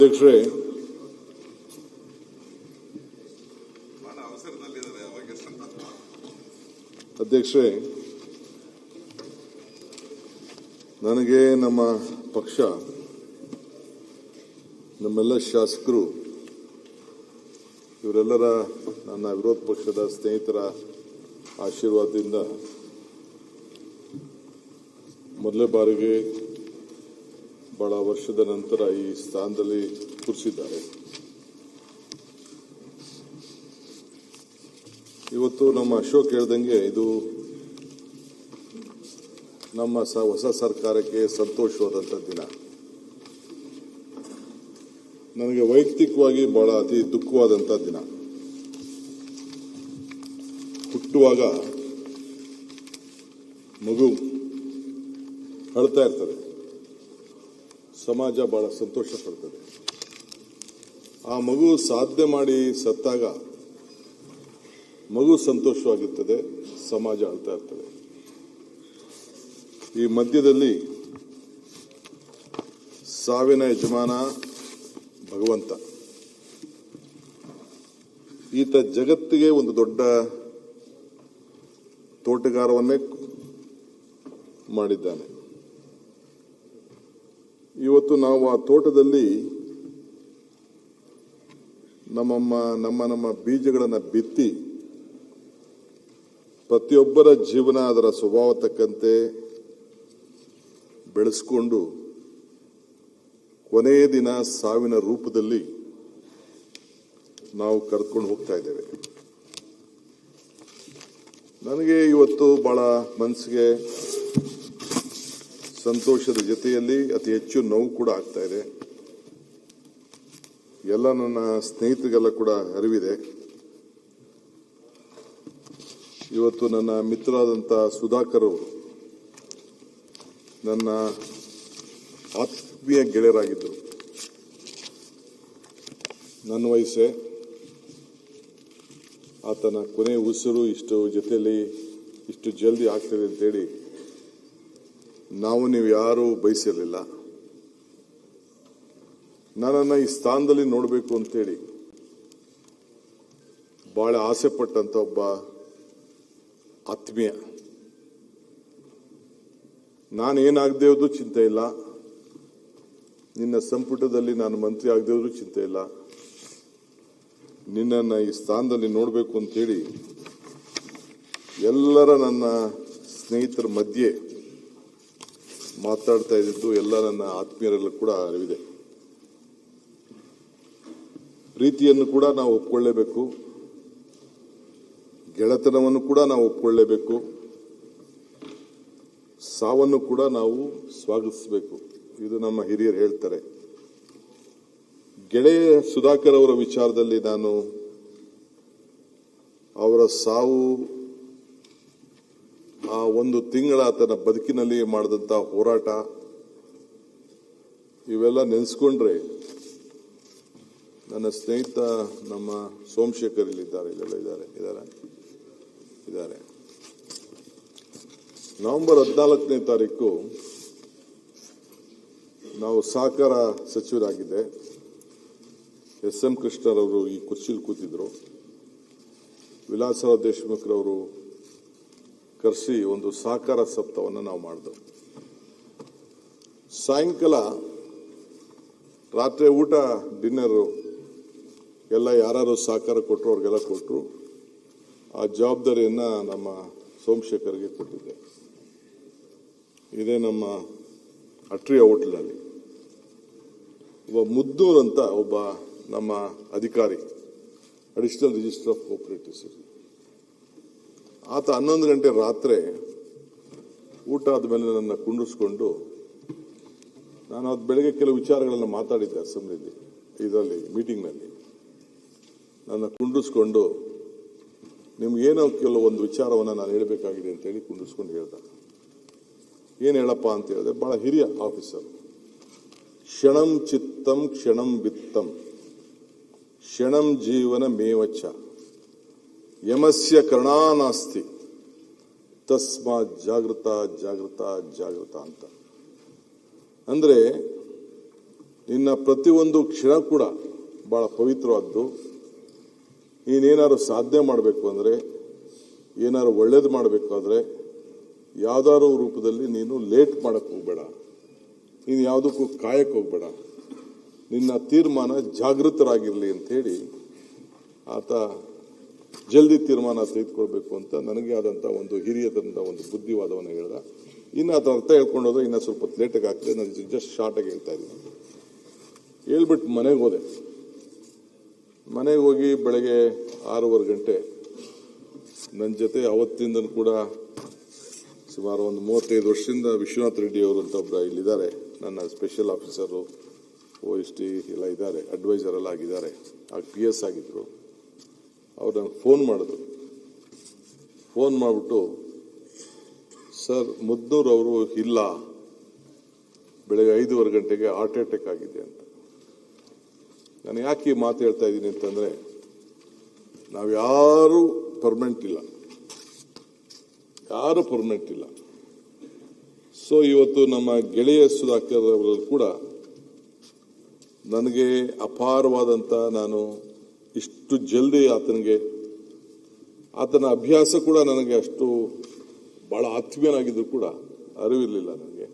ಅಧ್ಯಕ್ಷರೇ, ನನಗೆ ನಮ್ಮ ಪಕ್ಷ, ನಮ್ಮೆಲ್ಲ ಶಾಸಕರು, ಇವರೆಲ್ಲರ ನನ್ನ ವಿರೋಧ ಪಕ್ಷದ ಸ್ನೇಹಿತರ ಆಶೀರ್ವಾದದಿಂದ ಮೊದಲೇ ಬಾರಿಗೆ ಬಹಳ ವರ್ಷದ ನಂತರ ಈ ಸ್ಥಾನದಲ್ಲಿ ಕೂರಿಸಿದ್ದಾರೆ. ಇವತ್ತು ನಮ್ಮ ಅಶೋಕ್ ಹೇಳ್ದಂಗೆ ಇದು ನಮ್ಮ ಹೊಸ ಸರ್ಕಾರಕ್ಕೆ ಸಂತೋಷವಾದಂಥ ದಿನ. ನನಗೆ ವೈಯಕ್ತಿಕವಾಗಿ ಬಹಳ ಅತಿ ದುಃಖವಾದಂಥ ದಿನ. ಹುಟ್ಟುವಾಗ ಮಗು ಅಳ್ತಾ ಇರ್ತದೆ, ಸಮಾಜ ಬಹಳ ಸಂತೋಷ ಪಡ್ತದೆ. ಆ ಮಗು ಸಾಧನೆ ಮಾಡಿ ಸತ್ತಾಗ ಮಗು ಸಂತೋಷವಾಗಿರ್ತದೆ, ಸಮಾಜ ಅಳ್ತಾ ಇರ್ತದೆ. ಈ ಮಧ್ಯದಲ್ಲಿ ಸಾವಿನ ಯಜಮಾನ ಭಗವಂತ, ಈತ ಜಗತ್ತಿಗೆ ಒಂದು ದೊಡ್ಡ ತೋಟಗಾರವನ್ನೇ ಮಾಡಿದ್ದಾನೆ. ಇವತ್ತು ನಾವು ಆ ತೋಟದಲ್ಲಿ ನಮ್ಮ ಬೀಜಗಳನ್ನು ಬಿತ್ತಿ ಪ್ರತಿಯೊಬ್ಬರ ಜೀವನ ಅದರ ಸ್ವಭಾವ ತಕ್ಕಂತೆ ಬೆಳೆಸಿಕೊಂಡು ಕೊನೆಯ ದಿನ ಸಾವಿನ ರೂಪದಲ್ಲಿ ನಾವು ಕರೆದುಕೊಂಡು ಹೋಗ್ತಾ ಇದ್ದೇವೆ. ನನಗೆ ಇವತ್ತು ಬಹಳ ಮನಸ್ಸಿಗೆ ಸಂತೋಷದ ಜೊತೆಯಲ್ಲಿ ಅತಿ ಹೆಚ್ಚು ನೋವು ಕೂಡ ಆಗ್ತಾ ಇದೆ. ಎಲ್ಲ ನನ್ನ ಸ್ನೇಹಿತರಿಗೆಲ್ಲ ಕೂಡ ಅರಿವಿದೆ. ಇವತ್ತು ನನ್ನ ಮಿತ್ರರಾದಂಥ ಸುಧಾಕರ್ ಅವರು ನನ್ನ ಆತ್ಮೀಯ ಗೆಳೆಯರಾಗಿದ್ದರು. ನನ್ನ ವಯಸ್ಸೇ, ಆತನ ಕೊನೆಯ ಉಸಿರು ಇಷ್ಟು ಜೊತೆಯಲ್ಲಿ ಇಷ್ಟು ಜಲ್ದಿ ಆಗ್ತದೆ ಅಂತೇಳಿ ನೀವು ಯಾರೂ ಬಯಸಿರಲಿಲ್ಲ. ನನ್ನನ್ನು ಈ ಸ್ಥಾನದಲ್ಲಿ ನೋಡಬೇಕು ಅಂತೇಳಿ ಬಹಳ ಆಸೆ ಪಟ್ಟಂತ ಒಬ್ಬ ಆತ್ಮೀಯ. ನಾನೇನಾಗದೇ ಹೋದ್ರೂ ಚಿಂತೆ ಇಲ್ಲ, ನಿನ್ನ ಸಂಪುಟದಲ್ಲಿ ನಾನು ಮಂತ್ರಿ ಆಗದೇ ಹೋದ್ರೂ ಚಿಂತೆ ಇಲ್ಲ, ನಿನ್ನನ್ನು ಈ ಸ್ಥಾನದಲ್ಲಿ ನೋಡಬೇಕು ಅಂತೇಳಿ ಎಲ್ಲರ ನನ್ನ ಸ್ನೇಹಿತರ ಮಧ್ಯೆ ಮಾತಾಡ್ತಾ ಇದ್ದಿದ್ದು ಎಲ್ಲ ನನ್ನ ಆತ್ಮೀಯರೆಲ್ಲ ಕೂಡ ಅರಿವಿದೆ. ಪ್ರೀತಿಯನ್ನು ಕೂಡ ನಾವು ಒಪ್ಕೊಳ್ಳೇಬೇಕು, ಗೆಳೆತನವನ್ನು ಕೂಡ ನಾವು ಒಪ್ಕೊಳ್ಳೇಬೇಕು, ಸಾವನ್ನು ಕೂಡ ನಾವು ಸ್ವಾಗತಿಸಬೇಕು. ಇದು ನಮ್ಮ ಹಿರಿಯರು ಹೇಳ್ತಾರೆ. ಗೆಳೆಯ ಸುಧಾಕರ್ ಅವರ ವಿಚಾರದಲ್ಲಿ ನಾನು ಅವರ ಸಾವು, ಆ ಒಂದು ತಿಂಗಳ ಆತನ ಬದುಕಿನಲ್ಲಿ ಮಾಡಿದಂಥ ಹೋರಾಟ, ಇವೆಲ್ಲ ನೆನೆಸ್ಕೊಂಡ್ರೆ ನನ್ನ ಸ್ನೇಹಿತ ನಮ್ಮ ಸೋಮಶೇಖರ್ ಇಲ್ಲಿದ್ದಾರೆ, ಇದ್ದಾರೆ. ನವೆಂಬರ್ 14ನೇ ತಾರೀಕು ನಾವು ಸಹಕಾರ ಸಚಿವರಾಗಿದ್ದೆ. ಎಸ್.ಎಂ. ಕೃಷ್ಣರವರು ಈ ಕುರ್ಚಿಯಲ್ಲಿ ಕೂತಿದ್ರು. ವಿಲಾಸರಾವ್ ದೇಶಮುಖ್ರವರು ಕರೆಸಿ ಒಂದು ಸಹಕಾರ ಸಪ್ತಾಹವನ್ನು ನಾವು ಮಾಡಿದೆವು. ಸಾಯಂಕಾಲ ರಾತ್ರಿ ಊಟ ಡಿನ್ನರು ಎಲ್ಲ ಯಾರು ಸಹಕಾರ ಕೊಟ್ಟರು ಅವ್ರಿಗೆಲ್ಲ ಕೊಟ್ಟರು. ಆ ಜವಾಬ್ದಾರಿಯನ್ನು ನಮ್ಮ ಸೋಮಶೇಖರ್ಗೆ ಕೊಟ್ಟಿದ್ದೆ. ಇದೇ ನಮ್ಮ ಅಟ್ರಿಯ ಹೋಟೆಲ್ನಲ್ಲಿ ಒಬ್ಬ ಮುದ್ದೂರ್ ಅಂತ ಒಬ್ಬ ನಮ್ಮ ಅಧಿಕಾರಿ, ಅಡಿಷನಲ್ ರಿಜಿಸ್ಟರ್ ಆಫ್ ಕೋಆಪರೇಟಿವ್ಸ್, ಆತ 11 ಗಂಟೆ ರಾತ್ರಿ ಊಟ ಆದಮೇಲೆ ನನ್ನ ಕುಂಡಿಸ್ಕೊಂಡು, ನಾನು ಅವತ್ತು ಬೆಳಗ್ಗೆ ಕೆಲವು ವಿಚಾರಗಳನ್ನು ಮಾತಾಡಿದ್ದೆ ಅಸೆಂಬ್ಲಿಯಲ್ಲಿ, ಇದರಲ್ಲಿ ಮೀಟಿಂಗ್ನಲ್ಲಿ, ನನ್ನ ಕುಂಡಿಸ್ಕೊಂಡು ನಿಮ್ಗೇನೋ ಕೆಲವೊಂದು ವಿಚಾರವನ್ನು ನಾನು ಹೇಳಬೇಕಾಗಿದೆ ಅಂತೇಳಿ ಕುಂಡಿಸ್ಕೊಂಡು ಹೇಳ್ದ. ಏನು ಹೇಳಪ್ಪ ಅಂತ ಹೇಳಿದೆ. ಬಹಳ ಹಿರಿಯ ಆಫೀಸರ್. ಕ್ಷಣಂ ಚಿತ್ತಂ ಕ್ಷಣಂ ವಿತ್ತಂ ಕ್ಷಣಂ ಜೀವನ ಮೇವಚ್ಚ ಯಮಸ್ಯ ಕರ್ಣಾನಾಸ್ತಿ ತಸ್ಮಾತ್ ಜಾಗೃತ ಜಾಗೃತ ಜಾಗೃತ ಅಂತ. ಅಂದ್ರೆ ನಿನ್ನ ಪ್ರತಿಯೊಂದು ಕ್ಷಣ ಕೂಡ ಬಹಳ ಪವಿತ್ರವಾದ್ದು. ನೀನೇನಾದ್ರು ಸಾಧನೆ ಮಾಡಬೇಕು ಅಂದರೆ, ಏನಾದ್ರು ಒಳ್ಳೇದು ಮಾಡಬೇಕಾದ್ರೆ ಯಾವ್ದಾದ್ರು ರೂಪದಲ್ಲಿ ನೀನು ಲೇಟ್ ಮಾಡಕ್ಕೆ ಹೋಗ್ಬೇಡ, ನೀನು ಯಾವುದಕ್ಕೂ ಕಾಯಕ್ಕೆ ಹೋಗ್ಬೇಡ, ನಿನ್ನ ತೀರ್ಮಾನ ಜಾಗೃತರಾಗಿರಲಿ ಅಂಥೇಳಿ ಆತ ಜಲ್ದಿ ತೀರ್ಮಾನ ತೆಗೆದುಕೊಳ್ಬೇಕು ಅಂತ ನನಗೆ ಆದಂಥ ಒಂದು ಹಿರಿಯದಂಥ ಒಂದು ಬುದ್ಧಿವಾದವನ್ನು ಹೇಳ್ದ. ಇನ್ನು ಅದರ ಅರ್ಥ ಹೇಳ್ಕೊಂಡೋದ್ರೆ ಇನ್ನೂ ಸ್ವಲ್ಪ ಲೇಟಾಗಿ ಆಗ್ತದೆ. ನಾನು ಜಸ್ಟ್ ಶಾರ್ಟಾಗಿ ಹೇಳ್ತಾ ಇದ್ದೀನಿ. ಹೇಳ್ಬಿಟ್ಟು ಮನೆಗೆ ಹೋದೆ. ಮನೆಗೆ ಹೋಗಿ ಬೆಳಗ್ಗೆ 6:15 ಗಂಟೆ ನನ್ನ ಜೊತೆ ಅವತ್ತಿಂದ ಕೂಡ ಸುಮಾರು ಒಂದು 35 ವರ್ಷದಿಂದ ವಿಶ್ವನಾಥ್ ರೆಡ್ಡಿ ಅವರು ಅಂತ ಒಬ್ಬರು ಇಲ್ಲಿದ್ದಾರೆ, ನನ್ನ ಸ್ಪೆಷಲ್ ಆಫೀಸರು, OST ಎಲ್ಲ ಇದ್ದಾರೆ, ಅಡ್ವೈಸರ್ ಎಲ್ಲ ಆಗಿದ್ದಾರೆ, ಆಗ PS ಆಗಿದ್ರು. ಅವ್ರು ನನಗೆ ಫೋನ್ ಮಾಡಿದ್ರು. ಫೋನ್ ಮಾಡಿಬಿಟ್ಟು, ಸರ್ ಮುದ್ನೂರ್ ಅವರು ಇಲ್ಲ, ಬೆಳಗ್ಗೆ 5:15 ಗಂಟೆಗೆ ಹಾರ್ಟ್ ಅಟ್ಯಾಕ್ ಆಗಿದೆ ಅಂತ. ನಾನು ಯಾಕೆ ಈ ಮಾತು ಹೇಳ್ತಾ ಇದ್ದೀನಿ ಅಂತಂದರೆ, ನಾವು ಯಾರೂ ಪರ್ಮನೆಂಟ್ ಇಲ್ಲ, ಯಾರೂ ಪರ್ಮನೆಂಟ್ ಇಲ್ಲ. ಸೊ ಇವತ್ತು ನಮ್ಮ ಗೆಳೆಯ ಸುಧಾಕರ್ ಅವರಲ್ಲಿ ಕೂಡ ನನಗೆ ಅಪಾರವಾದಂಥ, ನಾನು ಇಷ್ಟು ಜಲ್ದಿ ಆತನ ಅಭ್ಯಾಸ ಕೂಡ ನನಗೆ ಅಷ್ಟು ಭಾಳ ಆತ್ಮೀಯನಾಗಿದ್ರು ಕೂಡ ಅರಿವಿರಲಿಲ್ಲ ನನಗೆ.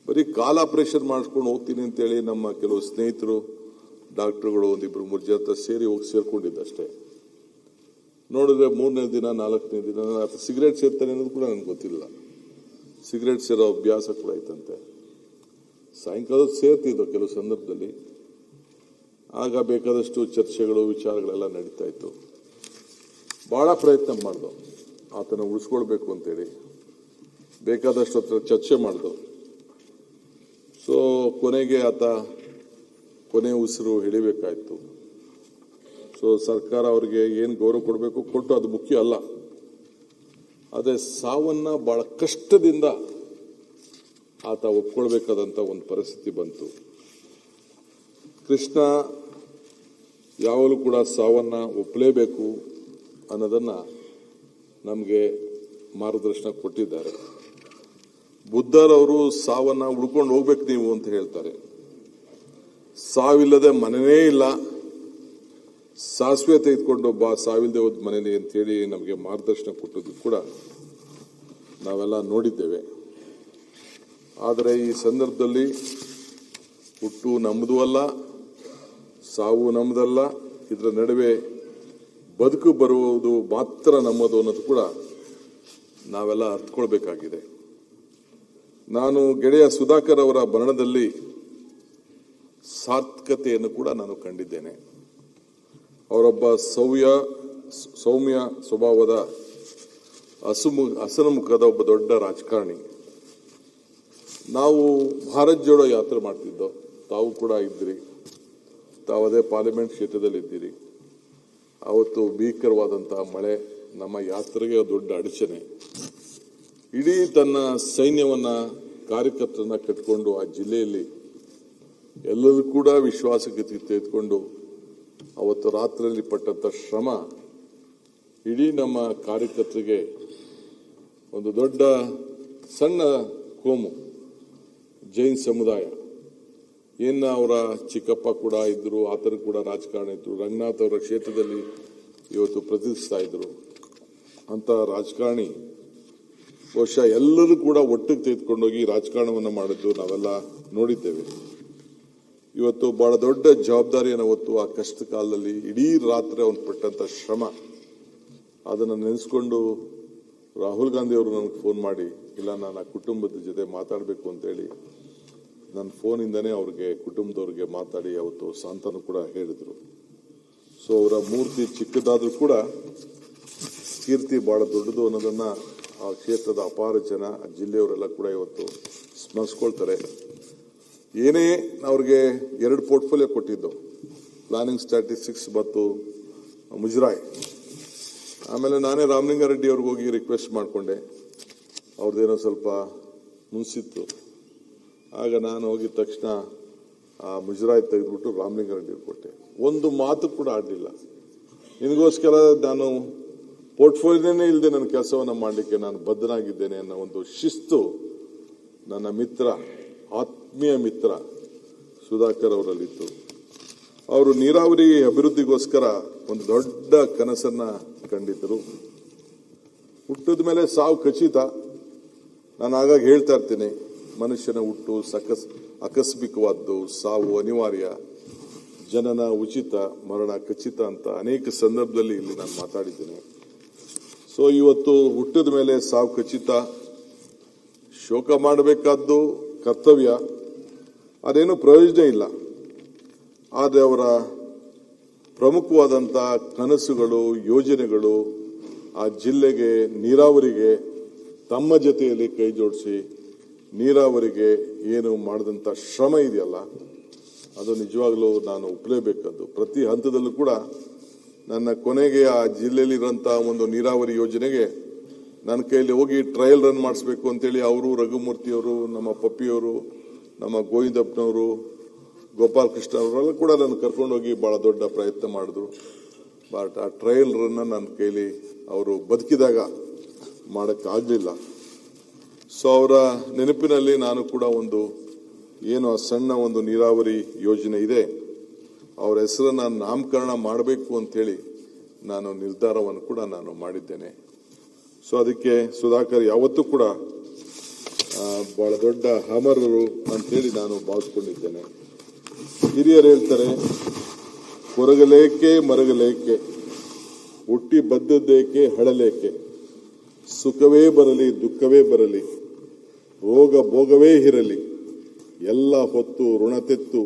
ಬರೀ ಕಾಲ್ ಆಪರೇಷನ್ ಮಾಡಿಸ್ಕೊಂಡು ಹೋಗ್ತೀನಿ ಅಂತೇಳಿ ನಮ್ಮ ಕೆಲವು ಸ್ನೇಹಿತರು ಡಾಕ್ಟರ್ಗಳು 1-2-3 ಜನ ಸೇರಿ ಹೋಗಿ ಸೇರ್ಕೊಂಡಿದ್ದಷ್ಟೇ. ನೋಡಿದ್ರೆ 3ನೇ ದಿನ 4ನೇ ದಿನ ಆತ ಸಿಗರೇಟ್ ಸೇರ್ತಾನೆ ಅನ್ನೋದು ಕೂಡ ನನಗೆ ಗೊತ್ತಿಲ್ಲ. ಸಿಗರೇಟ್ ಸೇರೋ ಅಭ್ಯಾಸ ಕೂಡ ಐತಂತೆ. ಸಾಯಂಕಾಲ ಸೇರ್ತಿದ್ದವು ಕೆಲವು ಸಂದರ್ಭದಲ್ಲಿ. ಆಗ ಬೇಕಾದಷ್ಟು ಚರ್ಚೆಗಳು ವಿಚಾರಗಳೆಲ್ಲ ನಡೀತಾ ಇತ್ತು. ಬಹಳ ಪ್ರಯತ್ನ ಮಾಡ್ದು ಆತನ ಉಳಿಸ್ಕೊಳ್ಬೇಕು ಅಂತೇಳಿ, ಬೇಕಾದಷ್ಟು ಹತ್ರ ಚರ್ಚೆ ಮಾಡ್ದು. ಸೊ ಕೊನೆಗೆ ಆತ ಕೊನೆ ಉಸಿರು ಹಿಡಿಬೇಕಾಯ್ತು. ಸೊ ಸರ್ಕಾರ ಅವರಿಗೆ ಏನು ಗೌರವ ಕೊಡಬೇಕು ಕೊಟ್ಟು, ಅದು ಮುಖ್ಯ ಅಲ್ಲ. ಅದೇ ಸಾವನ್ನ ಬಹಳ ಕಷ್ಟದಿಂದ ಆತ ಒಪ್ಕೊಳ್ಬೇಕಾದಂಥ ಒಂದು ಪರಿಸ್ಥಿತಿ ಬಂತು. ಕೃಷ್ಣ ಯಾವಾಗಲೂ ಕೂಡ ಸಾವನ್ನ ಒಪ್ಪಲೇಬೇಕು ಅನ್ನೋದನ್ನ ನಮಗೆ ಮಾರ್ಗದರ್ಶನ ಕೊಟ್ಟಿದ್ದಾರೆ. ಬುದ್ಧರವರು ಸಾವನ್ನ ಉಳ್ಕೊಂಡು ಹೋಗ್ಬೇಕು ನೀವು ಅಂತ ಹೇಳ್ತಾರೆ. ಸಾವಿಲ್ಲದೆ ಮನೆಯೇ ಇಲ್ಲ, ಸಾಸಿವೆ ತೆಗೆದುಕೊಂಡು ಸಾವಿಲ್ಲದೆ ಹೋದ ಮನೆಯಲ್ಲಿ ಅಂತೇಳಿ ನಮಗೆ ಮಾರ್ಗದರ್ಶನ ಕೊಟ್ಟದ್ದು ಕೂಡ ನಾವೆಲ್ಲ ನೋಡಿದ್ದೇವೆ. ಆದರೆ ಈ ಸಂದರ್ಭದಲ್ಲಿ ಹುಟ್ಟು ನಮ್ಮದು ಅಲ್ಲ, ಸಾವು ನಮ್ಮದಲ್ಲ, ಇದರ ನಡುವೆ ಬದುಕು ಬರುವುದು ಮಾತ್ರ ನಮ್ಮದು ಅನ್ನೋದು ಕೂಡ ನಾವೆಲ್ಲ ಅರ್ಥಕೊಳ್ಬೇಕಾಗಿದೆ. ನಾನು ಗೆಳೆಯ ಸುಧಾಕರ್ ಅವರ ಮರಣದಲ್ಲಿ ಸಾರ್ಥಕತೆಯನ್ನು ಕೂಡ ನಾನು ಕಂಡಿದ್ದೇನೆ. ಅವರೊಬ್ಬ ಸೌಮ್ಯ ಸ್ವಭಾವದ ಹಸನ್ಮುಖದ ಒಬ್ಬ ದೊಡ್ಡ ರಾಜಕಾರಣಿ. ನಾವು ಭಾರತ್ ಜೋಡೋ ಯಾತ್ರೆ ಮಾಡ್ತಿದ್ದೋ, ತಾವು ಕೂಡ ಇದ್ದೀರಿ, ತಾವದೇ ಪಾರ್ಲಿಮೆಂಟ್ ಕ್ಷೇತ್ರದಲ್ಲಿ ಇದ್ದೀರಿ. ಅವತ್ತು ಭೀಕರವಾದಂತಹ ಮಳೆ ನಮ್ಮ ಯಾತ್ರೆಗೆ ದೊಡ್ಡ ಅಡಚಣೆ. ಇಡೀ ತನ್ನ ಸೈನ್ಯವನ್ನ, ಕಾರ್ಯಕರ್ತರನ್ನ ಕಟ್ಕೊಂಡು ಆ ಜಿಲ್ಲೆಯಲ್ಲಿ ಎಲ್ಲರೂ ಕೂಡ ವಿಶ್ವಾಸಕ್ಕೆ ತೆಗೆದುಕೊಂಡು ಅವತ್ತು ರಾತ್ರಿಯಲ್ಲಿ ಪಟ್ಟಂತ ಶ್ರಮ ಇಡೀ ನಮ್ಮ ಕಾರ್ಯಕರ್ತರಿಗೆ ಒಂದು ದೊಡ್ಡ ಸಣ್ಣ ಕೋಮು ಜೈನ್ ಸಮುದಾಯ, ಏನ ಅವರ ಚಿಕ್ಕಪ್ಪ ಕೂಡ ಇದ್ರು, ಆತರು ಕೂಡ ರಾಜಕಾರಣ ಇದ್ರು, ರಂಗನಾಥ್ ಅವರ ಕ್ಷೇತ್ರದಲ್ಲಿ ಇವತ್ತು ಪ್ರತಿನಿಧಿಸ್ತಾ ಇದ್ರು. ಅಂತ ರಾಜಕಾರಣಿ ಬಹುಶಃ ಎಲ್ಲರೂ ಕೂಡ ಒಟ್ಟಿಗೆ ತೆಗೆದುಕೊಂಡೋಗಿ ರಾಜಕಾರಣವನ್ನು ಮಾಡಿದ್ದು ನಾವೆಲ್ಲ ನೋಡಿದ್ದೇವೆ. ಇವತ್ತು ಬಹಳ ದೊಡ್ಡ ಜವಾಬ್ದಾರಿಯನ್ನು ಹೊತ್ತು ಆ ಕಷ್ಟ ಕಾಲದಲ್ಲಿ ಇಡೀ ರಾತ್ರಿ ಅವನು ಪಟ್ಟಂತ ಶ್ರಮ, ಅದನ್ನು ನೆನೆಸ್ಕೊಂಡು ರಾಹುಲ್ ಗಾಂಧಿ ಅವರು ನನಗೆ ಫೋನ್ ಮಾಡಿ, ಇಲ್ಲ ನಾನು ಆ ಕುಟುಂಬದ ಜೊತೆ ಮಾತಾಡಬೇಕು ಅಂತೇಳಿ ನನ್ನ ಫೋನಿಂದನೇ ಅವ್ರಿಗೆ, ಕುಟುಂಬದವ್ರಿಗೆ ಮಾತಾಡಿ ಅವತ್ತು ಸಾಂತ್ವನ ಕೂಡ ಹೇಳಿದರು. ಸೊ ಅವರ ಮೂರ್ತಿ ಚಿಕ್ಕದಾದ್ರೂ ಕೂಡ ಕೀರ್ತಿ ಬಹಳ ದೊಡ್ಡದು ಅನ್ನೋದನ್ನ ಆ ಕ್ಷೇತ್ರದ ಅಪಾರ ಜನ, ಆ ಜಿಲ್ಲೆಯವರೆಲ್ಲ ಕೂಡ ಇವತ್ತು ಸ್ಮರಿಸ್ಕೊಳ್ತಾರೆ. ಏನೇ ಅವ್ರಿಗೆ 2 ಪೋರ್ಟ್ಫೋಲಿಯೋ ಕೊಟ್ಟಿದ್ದು, ಪ್ಲಾನಿಂಗ್ ಸ್ಟ್ಯಾಟಿಸ್ಟಿಕ್ಸ್ ಮತ್ತು ಮುಜರಾಯಿ. ಆಮೇಲೆ ನಾನೇ ರಾಮಲಿಂಗಾರೆಡ್ಡಿ ಅವ್ರಿಗೆ ಹೋಗಿ ರಿಕ್ವೆಸ್ಟ್ ಮಾಡಿಕೊಂಡೆ, ಅವ್ರದ್ದೇನೋ ಸ್ವಲ್ಪ ಮುನ್ಸಿತ್ತು. ಆಗ ನಾನು ಹೋಗಿದ ತಕ್ಷಣ ಆ ಮುಜರಾಯಿ ತೆಗೆದುಬಿಟ್ಟು ರಾಮಲಿಂಗಾರೆಡ್ಡಿ ಕೊಟ್ಟೆ. ಒಂದು ಮಾತು ಕೂಡ ಆಡಲಿಲ್ಲ. ನಿನಗೋಸ್ಕರ ನಾನು ಪೋರ್ಟ್ಫೋಲಿಯೋನೇ ಇಲ್ಲದೆ ನನ್ನ ಕೆಲಸವನ್ನು ಮಾಡಲಿಕ್ಕೆ ನಾನು ಬದ್ಧನಾಗಿದ್ದೇನೆ ಅನ್ನೋ ಒಂದು ಶಿಸ್ತು ನನ್ನ ಮಿತ್ರ, ಆತ್ಮೀಯ ಮಿತ್ರ ಸುಧಾಕರ್ ಅವರಲ್ಲಿತ್ತು. ಅವರು ನೀರಾವರಿ ಅಭಿವೃದ್ಧಿಗೋಸ್ಕರ ಒಂದು ದೊಡ್ಡ ಕನಸನ್ನ ಕಂಡಿದ್ದರು. ಹುಟ್ಟಿದ ಮೇಲೆ ಸಾವು ಖಚಿತ. ನಾನು ಆಗಾಗ ಹೇಳ್ತಾ ಇರ್ತೀನಿ, ಮನುಷ್ಯನ ಹುಟ್ಟು ಆಕಸ್ಮಿಕವಾದ್ದು, ಸಾವು ಅನಿವಾರ್ಯ, ಜನನ ಉಚಿತ, ಮರಣ ಖಚಿತ ಅಂತ ಅನೇಕ ಸಂದರ್ಭದಲ್ಲಿ ಇಲ್ಲಿ ನಾನು ಮಾತಾಡಿದ್ದೇನೆ. ಸೊ ಇವತ್ತು ಹುಟ್ಟಿದ ಮೇಲೆ ಸಾವು ಖಚಿತ, ಶೋಕ ಮಾಡಬೇಕಾದ್ದು ಕರ್ತವ್ಯ, ಅದೇನು ಪ್ರಯೋಜನ ಇಲ್ಲ. ಆದರೆ ಅವರ ಪ್ರಮುಖವಾದಂಥ ಕನಸುಗಳು, ಯೋಜನೆಗಳು ಆ ಜಿಲ್ಲೆಗೆ, ನೀರಾವರಿಗೆ ತಮ್ಮ ಜೊತೆಯಲ್ಲಿ ಕೈ ಜೋಡಿಸಿ ನೀರಾವರಿಗೆ ಏನು ಮಾಡಿದಂಥ ಶ್ರಮ ಇದೆಯಲ್ಲ, ಅದು ನಿಜವಾಗ್ಲೂ ನಾನು ಒಪ್ಪಲೇಬೇಕಾದ್ದು. ಪ್ರತಿ ಹಂತದಲ್ಲೂ ಕೂಡ ನನ್ನ ಕೊನೆಗೆ ಆ ಜಿಲ್ಲೆಯಲ್ಲಿರುವಂಥ ಒಂದು ನೀರಾವರಿ ಯೋಜನೆಗೆ ನನ್ನ ಕೈಯಲ್ಲಿ ಹೋಗಿ ಟ್ರಯಲ್ ರನ್ ಮಾಡಿಸ್ಬೇಕು ಅಂತೇಳಿ ಅವರು, ರಘುಮೂರ್ತಿಯವರು, ನಮ್ಮ ಪಪ್ಪಿಯವರು, ನಮ್ಮ ಗೋವಿಂದಪ್ಪನವರು, ಗೋಪಾಲ್ ಕೃಷ್ಣ ಅವರೆಲ್ಲ ಕೂಡ ನನ್ನ ಕರ್ಕೊಂಡೋಗಿ ಭಾಳ ದೊಡ್ಡ ಪ್ರಯತ್ನ ಮಾಡಿದ್ರು. ಬಟ್ ಆ ಟ್ರಯಲ್ ರನ್ನ ನನ್ನ ಕೈಲಿ ಅವರು ಬದುಕಿದಾಗ ಮಾಡೋಕ್ಕಾಗಲಿಲ್ಲ. ಸೊ ಅವರ ನೆನಪಿನಲ್ಲಿ ನಾನು ಕೂಡ ಒಂದು ಏನು ಆ ಸಣ್ಣ ಒಂದು ನೀರಾವರಿ ಯೋಜನೆ ಇದೆ, ಅವರ ಹೆಸರನ್ನ ನಾಮಕರಣ ಮಾಡಬೇಕು ಅಂತೇಳಿ ನಾನು ನಿರ್ಧಾರವನ್ನು ಕೂಡ ನಾನು ಮಾಡಿದ್ದೇನೆ. ಸೊ ಅದಕ್ಕೆ ಸುಧಾಕರ್ ಯಾವತ್ತೂ ಕೂಡ ಬಹಳ ದೊಡ್ಡ ಅಮರರು ಅಂತೇಳಿ ನಾನು ಭಾವಿಸ್ಕೊಂಡಿದ್ದೇನೆ. ಹಿರಿಯರು ಹೇಳ್ತಾರೆ, ಕೊರಗಲೇಕೆ ಮರಗಲೇಕೆ, ಹುಟ್ಟಿ ಬದ್ದದ್ದೇಕೆ ಹಳಲೇಕೆ, ಸುಖವೇ ಬರಲಿ ದುಃಖವೇ ಬರಲಿ, ರೋಗ ಭೋಗವೇ ಇರಲಿ, ಎಲ್ಲ ಹೊತ್ತು ಋಣ ತೆತ್ತು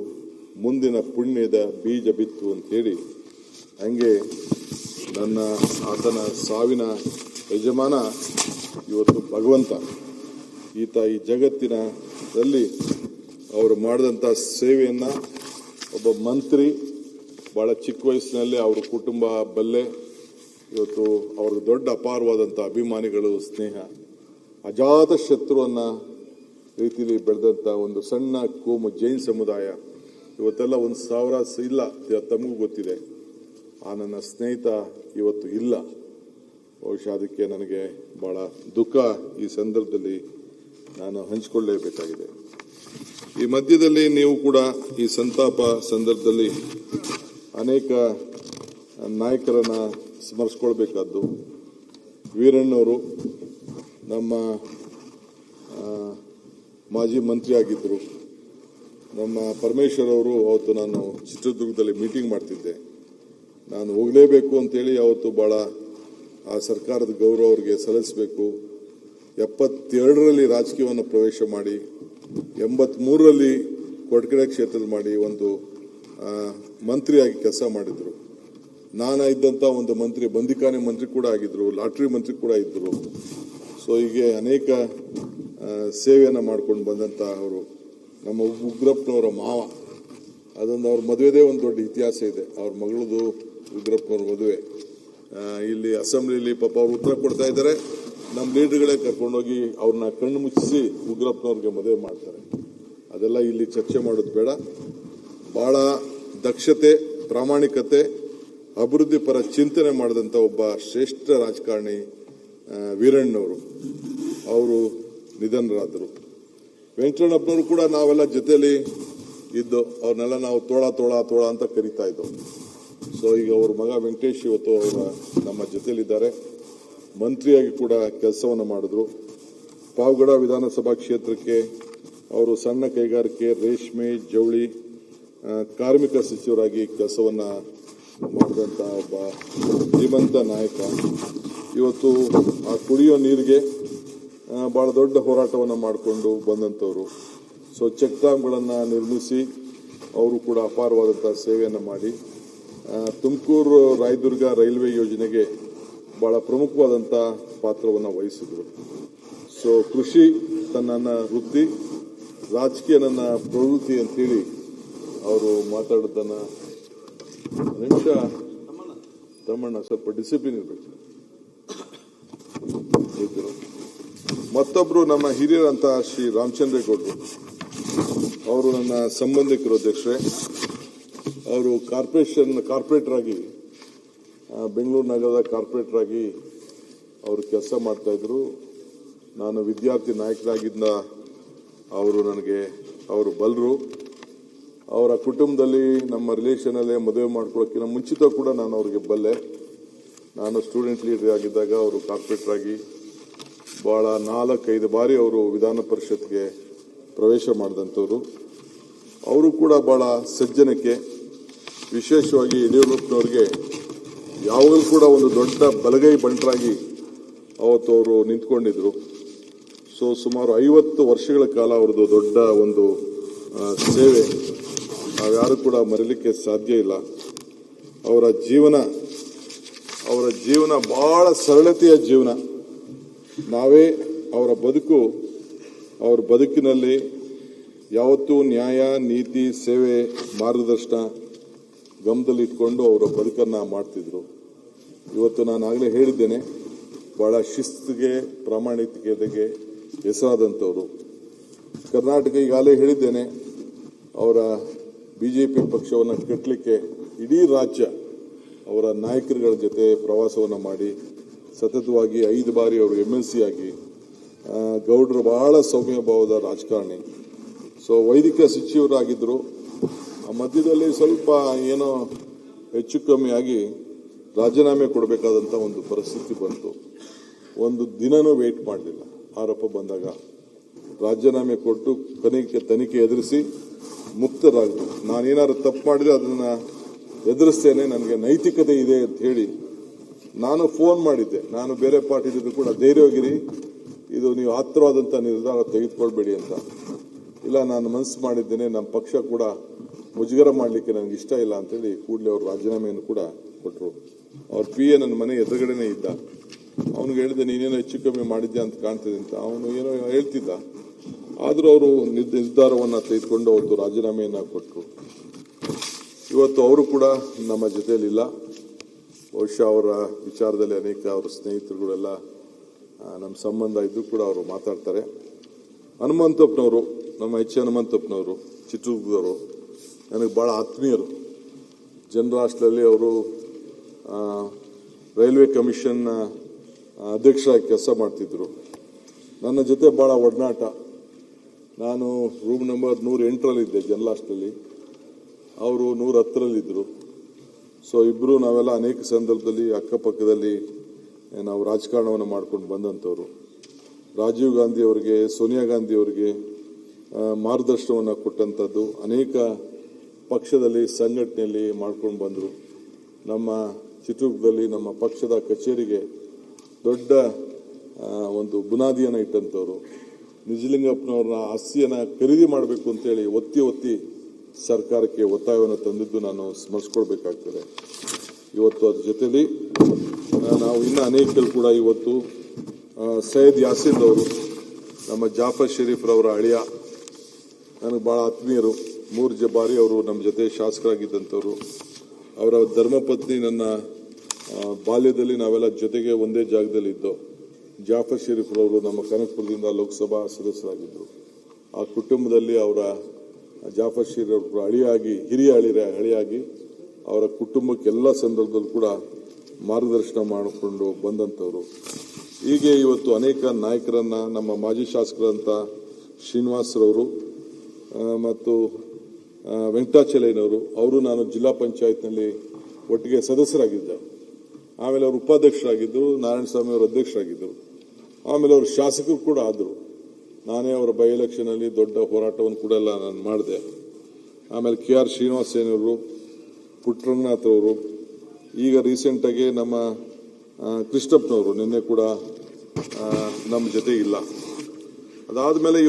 ಮುಂದಿನ ಪುಣ್ಯದ ಬೀಜ ಬಿತ್ತು ಅಂತೇಳಿ, ಹಂಗೆ ನನ್ನ ಆತನ ಸಾವಿನ ಯಜಮಾನ ಇವತ್ತು ಭಗವಂತ. ಈತ ಈ ಜಗತ್ತಿನಲ್ಲಿ ಅವರು ಮಾಡಿದಂಥ ಸೇವೆಯನ್ನ ಒಬ್ಬ ಮಂತ್ರಿ ಬಹಳ ಚಿಕ್ಕ ವಯಸ್ಸಿನಲ್ಲಿ ಅವ್ರ ಕುಟುಂಬ ಬಲ್ಲೆ, ಇವತ್ತು ಅವ್ರಿಗೆ ದೊಡ್ಡ ಅಪಾರವಾದಂಥ ಅಭಿಮಾನಿಗಳು, ಸ್ನೇಹ, ಅಜಾತ ಶತ್ರುವನ್ನ ರೀತಿಯಲ್ಲಿ ಬೆಳೆದಂಥ ಒಂದು ಸಣ್ಣ ಕೋಮು ಜೈನ್ ಸಮುದಾಯ ಇವತ್ತೆಲ್ಲ 1,000 ಇಲ್ಲ, ತಮಗೂ ಗೊತ್ತಿದೆ. ಆ ನನ್ನ ಸ್ನೇಹಿತ ಇವತ್ತು ಇಲ್ಲ. ಬಹುಶಃ ಅದಕ್ಕೆ ನನಗೆ ಬಹಳ ದುಃಖ ಈ ಸಂದರ್ಭದಲ್ಲಿ ನಾನು ಹಂಚಿಕೊಳ್ಳಲೇಬೇಕಾಗಿದೆ. ಈ ಮಧ್ಯದಲ್ಲಿ ನೀವು ಕೂಡ ಈ ಸಂತಾಪ ಸಂದರ್ಭದಲ್ಲಿ ಅನೇಕ ನಾಯಕರನ್ನ ಸ್ಮರಿಸ್ಕೊಳ್ಬೇಕಾದ್ದು. ವೀರಣ್ಣವರು ನಮ್ಮ ಮಾಜಿ ಮಂತ್ರಿ ಆಗಿದ್ದರು. ನಮ್ಮ ಪರಮೇಶ್ವರ್ ಅವರು ಅವತ್ತು ನಾನು ಚಿತ್ರದುರ್ಗದಲ್ಲಿ ಮೀಟಿಂಗ್ ಮಾಡ್ತಿದ್ದೆ. ನಾನು ಹೋಗಲೇಬೇಕು ಅಂತೇಳಿ ಅವತ್ತು ಭಾಳ ಆ ಸರ್ಕಾರದ ಗೌರವ ಅವರಿಗೆ ಸಲ್ಲಿಸಬೇಕು. 72ರಲ್ಲಿ ರಾಜಕೀಯವನ್ನು ಪ್ರವೇಶ ಮಾಡಿ 83ರಲ್ಲಿ ಕೊರಟಗೆರೆ ಕ್ಷೇತ್ರದಲ್ಲಿ ಮಾಡಿ ಒಂದು ಮಂತ್ರಿಯಾಗಿ ಕೆಲಸ ಮಾಡಿದ್ರು. ನಾನು ಇದ್ದಂಥ ಒಂದು ಮಂತ್ರಿ, ಬಂದಿಖಾನೆ ಮಂತ್ರಿ ಕೂಡ ಆಗಿದ್ರು, ಲಾಟ್ರಿ ಮಂತ್ರಿ ಕೂಡ ಇದ್ದರು. ಸೊ ಹೀಗೆ ಅನೇಕ ಸೇವೆಯನ್ನು ಮಾಡ್ಕೊಂಡು ಬಂದಂಥ ಅವರು ನಮ್ಮ ಉಗ್ರಪ್ಪನವರ ಮಾವ. ಅದೊಂದು ಅವ್ರ ಮದುವೆದೇ ಒಂದು ದೊಡ್ಡ ಇತಿಹಾಸ ಇದೆ. ಅವ್ರ ಮಗಳದು ಉಗ್ರಪ್ಪನವ್ರ ಮದುವೆ ಇಲ್ಲಿ ಅಸೆಂಬ್ಲಿಲಿ ಪಾಪ ಅವ್ರು ಉತ್ತರ ಕೊಡ್ತಾ ಇದ್ದಾರೆ. ನಮ್ಮ ಲೀಡರ್ಗಳೇ ಕರ್ಕೊಂಡೋಗಿ ಅವ್ರನ್ನ ಕಣ್ಣು ಮುಚ್ಚಿಸಿ ಉಗ್ರಪ್ಪನವ್ರಿಗೆ ಮದುವೆ ಮಾಡ್ತಾರೆ. ಅದೆಲ್ಲ ಇಲ್ಲಿ ಚರ್ಚೆ ಮಾಡೋದು ಬೇಡ. ಬಹಳ ದಕ್ಷತೆ, ಪ್ರಾಮಾಣಿಕತೆ, ಅಭಿವೃದ್ಧಿ ಪರ ಚಿಂತನೆ ಮಾಡಿದಂಥ ಒಬ್ಬ ಶ್ರೇಷ್ಠ ರಾಜಕಾರಣಿ ವೀರಣ್ಣವರು. ಅವರು ನಿಧನರಾದರು. ವೆಂಕಟರಮಣಪ್ಪನವರು ಕೂಡ ನಾವೆಲ್ಲ ಜೊತೆಯಲ್ಲಿ ಇದ್ದು ಅವ್ರನ್ನೆಲ್ಲ ನಾವು ತೋಳ ತೋಳ ತೋಳ ಅಂತ ಕರಿತಾ ಇದ್ದವು. ಸೊ ಈಗ ಅವ್ರ ಮಗ ವೆಂಕಟೇಶ್ ಇವತ್ತು ಅವರ ನಮ್ಮ ಜೊತೆಯಲ್ಲಿದ್ದಾರೆ. ಮಂತ್ರಿಯಾಗಿ ಕೂಡ ಕೆಲಸವನ್ನು ಮಾಡಿದ್ರು. ಪಾವಗಡ ವಿಧಾನಸಭಾ ಕ್ಷೇತ್ರಕ್ಕೆ ಅವರು ಸಣ್ಣ ಕೈಗಾರಿಕೆ, ರೇಷ್ಮೆ, ಜವಳಿ, ಕಾರ್ಮಿಕ ಸಚಿವರಾಗಿ ಕೆಲಸವನ್ನು ಮಾಡಿದಂಥ ಒಬ್ಬ ಶ್ರೀಮಂತ ನಾಯಕ. ಇವತ್ತು ಆ ಕುಡಿಯೋ ನೀರಿಗೆ ಬಹಳ ದೊಡ್ಡ ಹೋರಾಟವನ್ನು ಮಾಡಿಕೊಂಡು ಬಂದಂಥವ್ರು. ಸೊ ಚೆಕ್ ಡ್ಯಾಮ್ಗಳನ್ನು ನಿರ್ಮಿಸಿ ಅವರು ಕೂಡ ಅಪಾರವಾದಂಥ ಸೇವೆಯನ್ನು ಮಾಡಿ ತುಮಕೂರು ರಾಯದುರ್ಗ ರೈಲ್ವೆ ಯೋಜನೆಗೆ ಬಹಳ ಪ್ರಮುಖವಾದಂಥ ಪಾತ್ರವನ್ನು ವಹಿಸಿದರು. ಸೊ ಕೃಷಿ ನನ್ನ ವೃತ್ತಿ, ರಾಜಕೀಯ ನನ್ನ ಪ್ರವೃತ್ತಿ ಅಂತೇಳಿ ಅವರು ಮಾತಾಡೋದನ್ನು ನಿಮಿಷ ತಮ್ಮಣ್ಣ ಸ್ವಲ್ಪ ಡಿಸಿಪ್ಲಿನ್ ಇರಬೇಕು. ಮತ್ತೊಬ್ರು ನಮ್ಮ ಹಿರಿಯರಂತ ಶ್ರೀ ರಾಮಚಂದ್ರೇಗೌಡರು, ಅವರು ನನ್ನ ಸಂಬಂಧಿಕರು ಅಧ್ಯಕ್ಷರೇ. ಅವರು ಕಾರ್ಪೊರೇಟರ್ ಆಗಿ ಬೆಂಗಳೂರು ನಗರದ ಕಾರ್ಪೊರೇಟರ್ ಆಗಿ ಅವರು ಕೆಲಸ ಮಾಡ್ತಾ ಇದ್ರು. ನಾನು ವಿದ್ಯಾರ್ಥಿ ನಾಯಕರಾಗಿದ್ದ ಅವರು ನನಗೆ ಅವರು ಬಲ್ಲರು. ಅವರ ಕುಟುಂಬದಲ್ಲಿ ನಮ್ಮ ರಿಲೇಷನಲ್ಲೇ ಮದುವೆ ಮಾಡ್ಕೊಳ್ಳೋಕ್ಕಿಂತ ಮುಂಚಿತ ಕೂಡ ನಾನು ಅವ್ರಿಗೆ ಬಲ್ಲೆ. ನಾನು ಸ್ಟೂಡೆಂಟ್ ಲೀಡರ್ ಆಗಿದ್ದಾಗ ಅವರು ಕಾರ್ಪೊರೇಟರ್ ಆಗಿ ಭಾಳ 4-5 ಬಾರಿ ಅವರು ವಿಧಾನ ಪರಿಷತ್ಗೆ ಪ್ರವೇಶ ಮಾಡಿದಂಥವ್ರು. ಅವರು ಕೂಡ ಭಾಳ ಸಜ್ಜನಿಕೆ, ವಿಶೇಷವಾಗಿ ಯಡಿಯೂರಪ್ಪನವ್ರಿಗೆ ಯಾವಾಗಲೂ ಕೂಡ ಒಂದು ದೊಡ್ಡ ಬಲಗೈ ಬಂಟರಾಗಿ ಅವತ್ತು ಅವರು ನಿಂತ್ಕೊಂಡಿದ್ರು. ಸುಮಾರು 50 ವರ್ಷಗಳ ಕಾಲ ಅವ್ರದ್ದು ದೊಡ್ಡ ಒಂದು ಸೇವೆ ನಾವ್ಯಾರು ಕೂಡ ಮರೀಲಿಕ್ಕೆ ಸಾಧ್ಯ ಇಲ್ಲ. ಅವರ ಜೀವನ ಬಹಳ ಸರಳತೆಯ ಜೀವನ. ನಾವೇ ಅವರ ಬದುಕಿನಲ್ಲಿ ಯಾವತ್ತೂ ನ್ಯಾಯ, ನೀತಿ, ಸೇವೆ, ಮಾರ್ಗದರ್ಶನ ಗಮನದಲ್ಲಿ ಇಟ್ಕೊಂಡು ಅವರ ಬದುಕನ್ನು ಮಾಡ್ತಿದ್ರು. ಇವತ್ತು ನಾನು ಆಗಲೇ ಹೇಳಿದ್ದೇನೆ, ಬಹಳ ಶಿಸ್ತಿಗೆ, ಪ್ರಾಮಾಣಿಕತೆಗೆ ಹೆಸರಾದಂಥವ್ರು. ಕರ್ನಾಟಕ ಈಗಾಗಲೇ ಹೇಳಿದ್ದೇನೆ, ಅವರ ಬಿಜೆಪಿ ಪಕ್ಷವನ್ನು ಕಟ್ಟಲಿಕ್ಕೆ ಇಡೀ ರಾಜ್ಯ ಅವರ ನಾಯಕರುಗಳ ಜೊತೆ ಪ್ರವಾಸವನ್ನು ಮಾಡಿ ಸತತವಾಗಿ 5 ಬಾರಿ ಅವರು MLC ಆಗಿ ಗೌಡರು ಬಹಳ ಸೌಮ್ಯ ಭಾವದ ರಾಜಕಾರಣಿ. ವೈದ್ಯಕೀಯ ಸಚಿವರಾಗಿದ್ದರು. ಆ ಮಧ್ಯದಲ್ಲಿ ಸ್ವಲ್ಪ ಏನೋ ಹೆಚ್ಚು ಕಮ್ಮಿ ಆಗಿ ರಾಜೀನಾಮೆ ಕೊಡಬೇಕಾದಂಥ ಒಂದು ಪರಿಸ್ಥಿತಿ ಬಂತು. ಒಂದು ದಿನನೂ ವೇಟ್ ಮಾಡಲಿಲ್ಲ. ಆರೋಪ ಬಂದಾಗ ರಾಜೀನಾಮೆ ಕೊಟ್ಟು ತನಿಖೆ ಎದುರಿಸಿ ಮುಕ್ತರಾಗಬೇಕು. ನಾನೇನಾದ್ರು ತಪ್ಪು ಮಾಡಿದ್ರೆ ಅದನ್ನು ಎದುರಿಸ್ತೇನೆ, ನನಗೆ ನೈತಿಕತೆ ಇದೆ ಅಂತ ಹೇಳಿ ನಾನು ಫೋನ್ ಮಾಡಿದ್ದೆ. ನಾನು ಬೇರೆ ಪಾರ್ಟಿದ್ರು ಕೂಡ ಧೈರ್ಯವಾಗಿರಿ, ಇದು ನೀವು ಆತುರವಾದಂಥ ನಿರ್ಧಾರ ತೆಗೆದುಕೊಳ್ಬೇಡಿ ಅಂತ. ಇಲ್ಲ, ನಾನು ಮನಸ್ಸು ಮಾಡಿದ್ದೇನೆ, ನಮ್ಮ ಪಕ್ಷ ಕೂಡ ಮುಜುಗರ ಮಾಡಲಿಕ್ಕೆ ನನಗೆ ಇಷ್ಟ ಇಲ್ಲ ಅಂತೇಳಿ ಕೂಡಲೇ ಅವರು ರಾಜೀನಾಮೆಯನ್ನು ಕೂಡ ಕೊಟ್ಟರು. ಅವ್ರ PA ನನ್ನ ಮನೆ ಎದುರುಗಡೆನೇ ಇದ್ದ. ಅವನಿಗೆ ಹೇಳಿದೆ, ನೀನೇನೋ ಹೆಚ್ಚು ಕಮ್ಮಿ ಮಾಡಿದ್ಯಾ ಅಂತ ಕಾಣ್ತಿದೆ ಅಂತ. ಅವನು ಏನೋ ಹೇಳ್ತಿದ್ದ. ಆದರೂ ಅವರು ನಿರ್ಧಾರವನ್ನು ತೆಗೆದುಕೊಂಡು ಅವತ್ತು ರಾಜೀನಾಮೆಯನ್ನು ಕೊಟ್ಟರು. ಇವತ್ತು ಅವರು ಕೂಡ ನಮ್ಮ ಜೊತೆಯಲ್ಲಿಲ್ಲ. ಬಹುಶಃ ಅವರ ವಿಚಾರದಲ್ಲಿ ಅನೇಕ ಅವರ ಸ್ನೇಹಿತರುಗಳೆಲ್ಲ ನಮ್ಮ ಸಂಬಂಧ ಇದ್ದು ಕೂಡ ಅವರು ಮಾತಾಡ್ತಾರೆ. ಹನುಮಂತಪ್ಪನವರು, ನಮ್ಮ ಹನುಮಂತಪ್ಪನವರು, ಚಿತ್ರದುರ್ಗದವರು, ನನಗೆ ಭಾಳ ಆತ್ಮೀಯರು. ಜನರಾಷ್ಟ್ರದಲ್ಲಿ ಅವರು ರೈಲ್ವೆ ಕಮಿಷನ್ ಅಧ್ಯಕ್ಷರಾಗಿ ಕೆಲಸ ಮಾಡ್ತಿದ್ರು. ನನ್ನ ಜೊತೆ ಭಾಳ ಒಡನಾಟ. ನಾನು ರೂಮ್ ನಂಬರ್ 108ರಲ್ಲಿದ್ದೆ ಜನಲಾಸ್ಟ್ರಲ್ಲಿ, ಅವರು 110ರಲ್ಲಿದ್ದರು. ಇಬ್ಬರು ನಾವೆಲ್ಲ ಅನೇಕ ಸಂದರ್ಭದಲ್ಲಿ ಅಕ್ಕಪಕ್ಕದಲ್ಲಿ ನಾವು ರಾಜಕಾರಣವನ್ನು ಮಾಡ್ಕೊಂಡು ಬಂದಂಥವ್ರು. ರಾಜೀವ್ ಗಾಂಧಿ ಅವರಿಗೆ, ಸೋನಿಯಾ ಗಾಂಧಿ ಅವರಿಗೆ ಮಾರ್ಗದರ್ಶನವನ್ನು ಕೊಟ್ಟಂಥದ್ದು ಅನೇಕ ಪಕ್ಷದಲ್ಲಿ ಸಂಘಟನೆಯಲ್ಲಿ ಮಾಡ್ಕೊಂಡು ಬಂದರು. ನಮ್ಮ ಚಿತ್ರದುರ್ಗದಲ್ಲಿ ನಮ್ಮ ಪಕ್ಷದ ಕಚೇರಿಗೆ ದೊಡ್ಡ ಒಂದು ಬುನಾದಿಯನ್ನು ಇಟ್ಟಂಥವ್ರು. ನಿಜಲಿಂಗಪ್ಪನವ್ರನ್ನ ಆಸ್ತಿಯನ್ನು ಖರೀದಿ ಮಾಡಬೇಕು ಅಂತೇಳಿ ಒತ್ತಿ ಸರ್ಕಾರಕ್ಕೆ ಒತ್ತಾಯವನ್ನು ತಂದಿದ್ದು ನಾನು ಸ್ಮರಿಸ್ಕೊಳ್ಬೇಕಾಗ್ತದೆ. ಇವತ್ತು ಅದ್ರ ಜೊತೆಲಿ ನಾವು ಇನ್ನೂ ಅನೇಕರು ಕೂಡ ಇವತ್ತು ಸೈಯದ್ ಯಾಸೀನ್ ಅವರು, ನಮ್ಮ ಜಾಫರ್ ಶರೀಫ್ರವರ ಅಳಿಯ, ನನಗೆ ಭಾಳ ಆತ್ಮೀಯರು. 3 ಬಾರಿ ಅವರು ನಮ್ಮ ಜೊತೆ ಶಾಸಕರಾಗಿದ್ದಂಥವ್ರು. ಅವರ ಧರ್ಮಪತ್ನಿ ನನ್ನ ಬಾಲ್ಯದಲ್ಲಿ ನಾವೆಲ್ಲ ಜೊತೆಗೆ ಒಂದೇ ಜಾಗದಲ್ಲಿ ಇದ್ದೋ. ಜಾಫರ್ ಶರೀಫ್ರವರು ನಮ್ಮ ಕನಕಪುರದಿಂದ ಲೋಕಸಭಾ ಸದಸ್ಯರಾಗಿದ್ದರು. ಆ ಕುಟುಂಬದಲ್ಲಿ ಅವರ ಜಾಫರ್ ಶರೀಫ್ ಅವರು ಹಿರಿಯ ಹಳಿಯಾಗಿ ಅವರ ಕುಟುಂಬಕ್ಕೆಲ್ಲ ಸಂದರ್ಭದಲ್ಲೂ ಕೂಡ ಮಾರ್ಗದರ್ಶನ ಮಾಡಿಕೊಂಡು ಬಂದಂಥವ್ರು. ಹೀಗೆ ಇವತ್ತು ಅನೇಕ ನಾಯಕರನ್ನ, ನಮ್ಮ ಮಾಜಿ ಶಾಸಕರಂತ ಶ್ರೀನಿವಾಸರವರು ಮತ್ತು ವೆಂಕಟಾಚಲಯ್ಯನವರು, ಅವರು ನಾನು ಜಿಲ್ಲಾ ಪಂಚಾಯತ್ನಲ್ಲಿ ಒಟ್ಟಿಗೆ ಸದಸ್ಯರಾಗಿದ್ದೆ. ಆಮೇಲೆ ಅವರು ಉಪಾಧ್ಯಕ್ಷರಾಗಿದ್ದರು, ನಾರಾಯಣಸ್ವಾಮಿ ಅವರು ಅಧ್ಯಕ್ಷರಾಗಿದ್ದರು. ಆಮೇಲೆ ಅವರು ಶಾಸಕರು ಕೂಡ ಆದರು. ನಾನೇ ಅವರ ಬೈ ಎಲೆಕ್ಷನಲ್ಲಿ ದೊಡ್ಡ ಹೋರಾಟವನ್ನು ಕೂಡ ಎಲ್ಲ ನಾನು ಮಾಡಿದೆ. ಆಮೇಲೆ KR ಶ್ರೀನಿವಾಸಯ್ಯನವರು, ಪುಟ್ಟರಂಗನಾಥ್ರವರು, ಈಗ ರೀಸೆಂಟಾಗಿ ನಮ್ಮ ಕೃಷ್ಣಪ್ಪನವರು ನಿನ್ನೆ ಕೂಡ ನಮ್ಮ ಜೊತೆ ಇಲ್ಲ. ಅದಾದಮೇಲೆ